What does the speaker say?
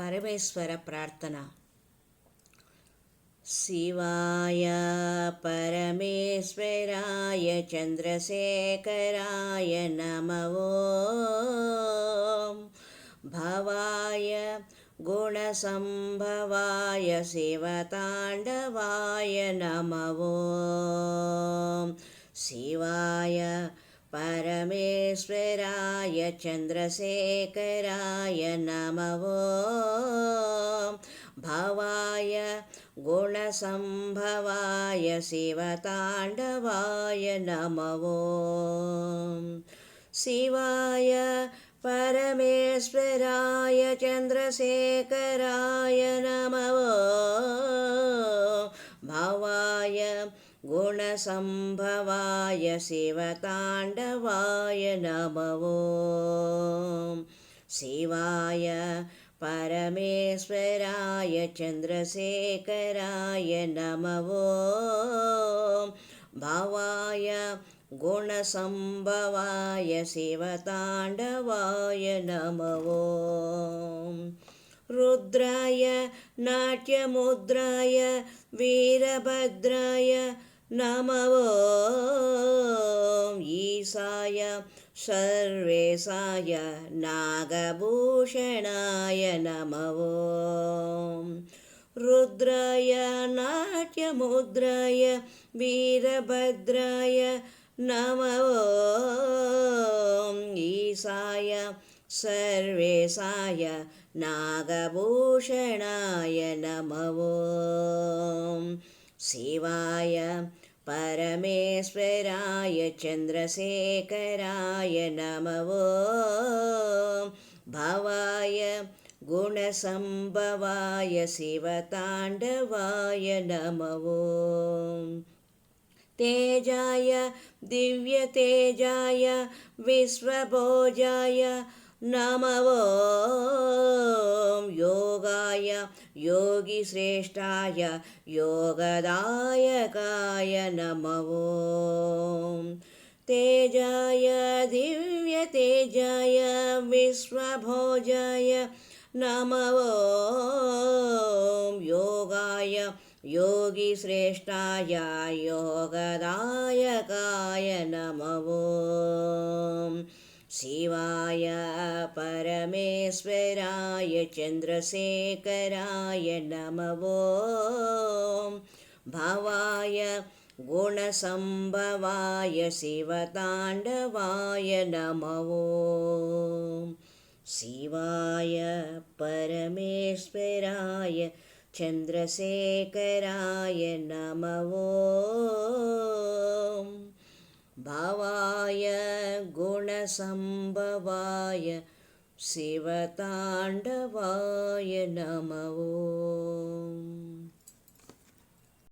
परमेश्वर प्रार्थना। शिवाय परमेश्वराय चन्द्रशेखराय नमः। भवाय गुणसम्भवाय शिवताण्डवाय नमः। शिवाय परमेश्वराय चन्द्रशेखराय नमः। भवाय गुणसम्भवाय शिवताण्डवाय नमः। शिवाय परमेश्वराय चन्द्रशेखराय नमः। भवाय गुणसम्भवाय शिवताण्डवाय नमः। शिवाय परमेश्वराय चन्द्रशेखराय नमः। भवाय गुणसम्भवाय शिवताण्डवाय नमः। रुद्राय नाट्यमुद्राय वीरभद्राय नमः। ईशाय सर्वेशाय नागभूषणाय नमः। रुद्राय नाट्यमुद्राय वीरभद्राय नमः। ईशाय सर्वेशाय नागभूषणाय नमः। शिवाय परमेश्वराय चन्द्रशेखराय नमः। भवाय गुणसम्भवाय शिवताण्डवाय नमः। तेजाय दिव्यतेजाय विश्वभोजाय नमः। योगाय योगिश्रेष्ठाय योगदायकाय नमः। तेजाय दिव्यतेजाय विश्वभोजाय नमः। योगाय योगिश्रेष्ठाय योगदायकाय नमः। शिवाय परमेश्वराय चन्द्रशेखराय नमः। भवाय गुणसम्भवाय शिवताण्डवाय नमः। शिवाय परमेश्वराय चन्द्रशेखराय नमः। भवाय गुणसम्भवाय शिवताण्डवाय नमः।